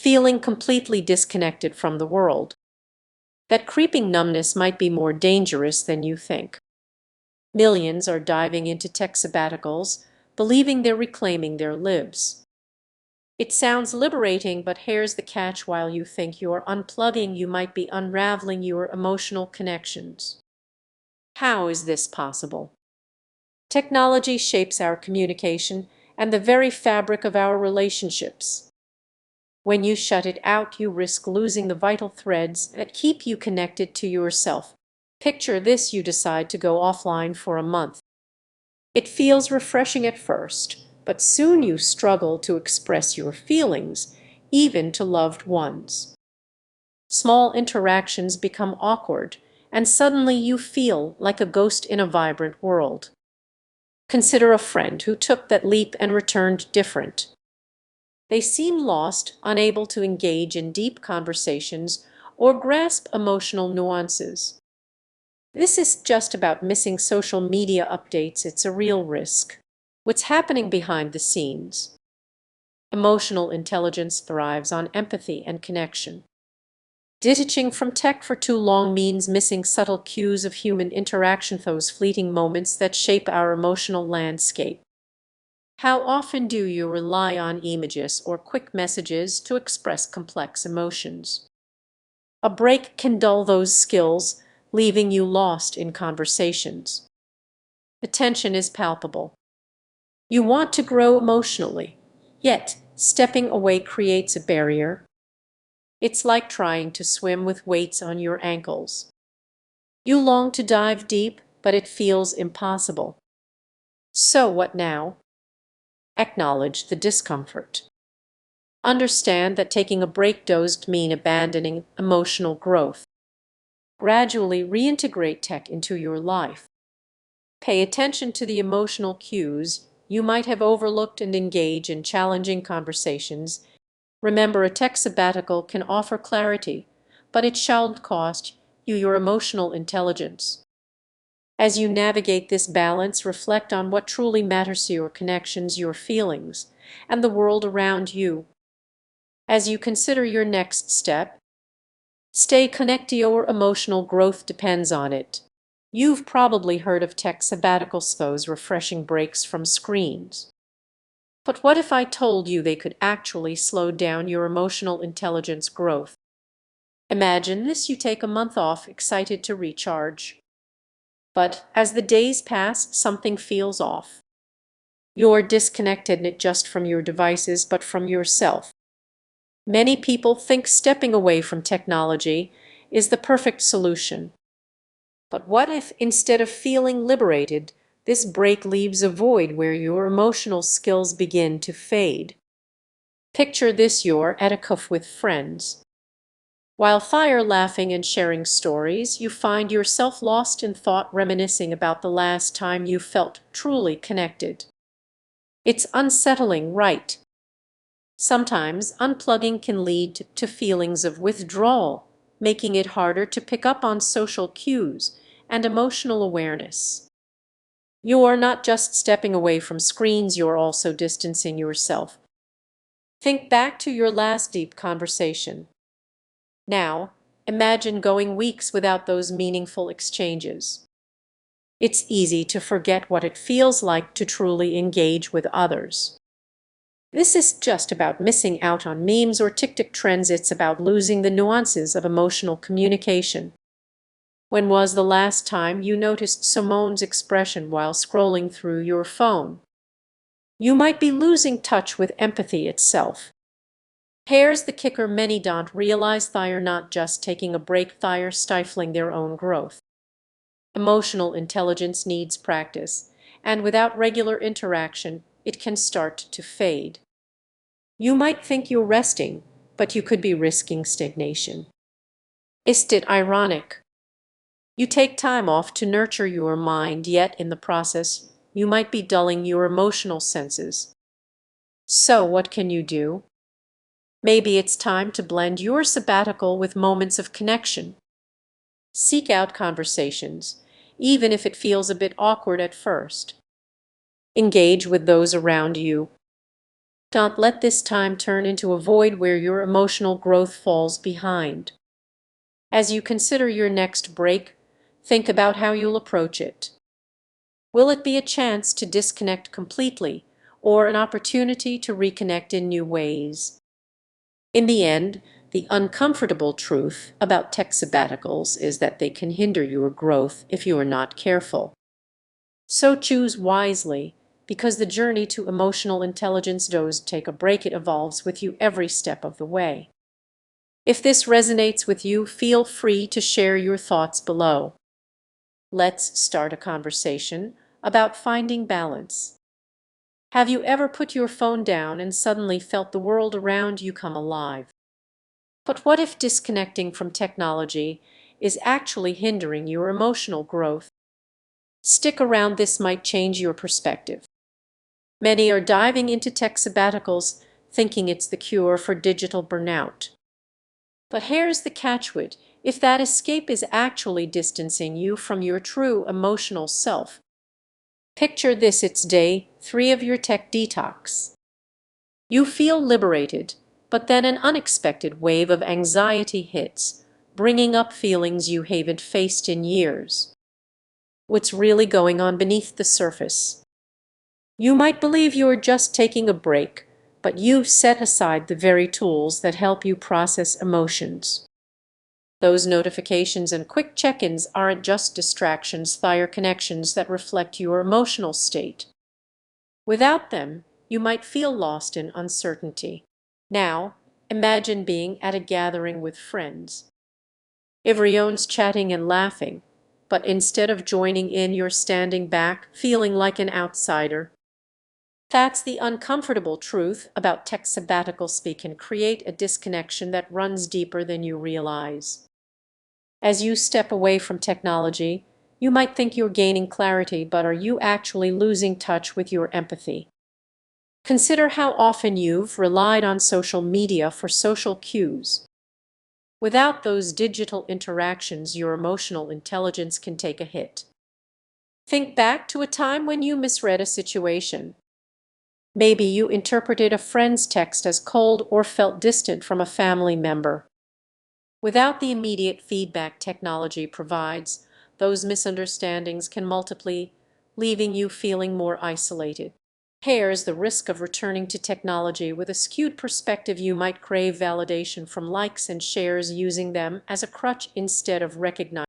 feeling completely disconnected from the world. That creeping numbness might be more dangerous than you think. Millions are diving into tech sabbaticals, believing they're reclaiming their lives. It sounds liberating, but here's the catch: while you think you're unplugging, you might be unraveling your emotional connections. How is this possible? Technology shapes our communication and the very fabric of our relationships. When you shut it out, you risk losing the vital threads that keep you connected to yourself. Picture this: you decide to go offline for a month. It feels refreshing at first, but soon you struggle to express your feelings, even to loved ones. Small interactions become awkward, and suddenly you feel like a ghost in a vibrant world. Consider a friend who took that leap and returned different. They seem lost, unable to engage in deep conversations or grasp emotional nuances. This is just about missing social media updates, it's a real risk. What's happening behind the scenes? Emotional intelligence thrives on empathy and connection. Detaching from tech for too long means missing subtle cues of human interaction, those fleeting moments that shape our emotional landscape. How often do you rely on images or quick messages to express complex emotions? A break can dull those skills, leaving you lost in conversations. The tension is palpable. You want to grow emotionally, yet stepping away creates a barrier. It's like trying to swim with weights on your ankles. You long to dive deep, but it feels impossible. So what now? Acknowledge the discomfort. Understand that taking a break doesn't mean abandoning emotional growth. Gradually reintegrate tech into your life. Pay attention to the emotional cues you might have overlooked and engage in challenging conversations. Remember, a tech sabbatical can offer clarity, but it shall cost you your emotional intelligence. As you navigate this balance, reflect on what truly matters to your connections, your feelings, and the world around you. As you consider your next step, stay connected. Your emotional growth depends on it. You've probably heard of tech sabbaticals, those refreshing breaks from screens. But what if I told you they could actually slow down your emotional intelligence growth? Imagine this: you take a month off, excited to recharge. But as the days pass, something feels off. You're disconnected not just from your devices, but from yourself. Many people think stepping away from technology is the perfect solution. But what if, instead of feeling liberated, this break leaves a void where your emotional skills begin to fade? Picture this: you're at a cafe with friends. While laughing and sharing stories, you find yourself lost in thought, reminiscing about the last time you felt truly connected. It's unsettling, right? Sometimes unplugging can lead to feelings of withdrawal, making it harder to pick up on social cues and emotional awareness. You're not just stepping away from screens, you're also distancing yourself. Think back to your last deep conversation. Now, imagine going weeks without those meaningful exchanges. It's easy to forget what it feels like to truly engage with others. This is just about missing out on memes or TikTok trends, it's about losing the nuances of emotional communication. When was the last time you noticed someone's expression while scrolling through your phone? You might be losing touch with empathy itself. Here's the kicker: many don't realize they're not just taking a break, they're stifling their own growth. Emotional intelligence needs practice, and without regular interaction, it can start to fade. You might think you're resting, but you could be risking stagnation. Isn't it ironic? You take time off to nurture your mind, yet in the process, you might be dulling your emotional senses. So what can you do? Maybe it's time to blend your sabbatical with moments of connection. Seek out conversations, even if it feels a bit awkward at first. Engage with those around you. Don't let this time turn into a void where your emotional growth falls behind. As you consider your next break, think about how you'll approach it. Will it be a chance to disconnect completely, or an opportunity to reconnect in new ways? In the end, the uncomfortable truth about tech sabbaticals is that they can hinder your growth if you are not careful. So choose wisely, because the journey to emotional intelligence does take a break. It evolves with you every step of the way. If this resonates with you, feel free to share your thoughts below. Let's start a conversation about finding balance. Have you ever put your phone down and suddenly felt the world around you come alive? But what if disconnecting from technology is actually hindering your emotional growth? Stick around, this might change your perspective. Many are diving into tech sabbaticals thinking it's the cure for digital burnout. But here's the catch: if that escape is actually distancing you from your true emotional self. Picture this: it's day 3 of your tech detox. You feel liberated, but then an unexpected wave of anxiety hits, bringing up feelings you haven't faced in years. What's really going on beneath the surface? You might believe you are just taking a break, but you've set aside the very tools that help you process emotions. Those notifications and quick check-ins aren't just distractions, they are connections that reflect your emotional state. Without them, you might feel lost in uncertainty. Now, imagine being at a gathering with friends. Everyone's chatting and laughing, but instead of joining in, you're standing back, feeling like an outsider. That's the uncomfortable truth about tech sabbatical speak can create a disconnection that runs deeper than you realize. As you step away from technology, you might think you're gaining clarity, but are you actually losing touch with your empathy? Consider how often you've relied on social media for social cues. Without those digital interactions, your emotional intelligence can take a hit. Think back to a time when you misread a situation. Maybe you interpreted a friend's text as cold or felt distant from a family member. Without the immediate feedback technology provides, those misunderstandings can multiply, leaving you feeling more isolated. Here's the risk of returning to technology with a skewed perspective. You might crave validation from likes and shares, using them as a crutch instead of recognizing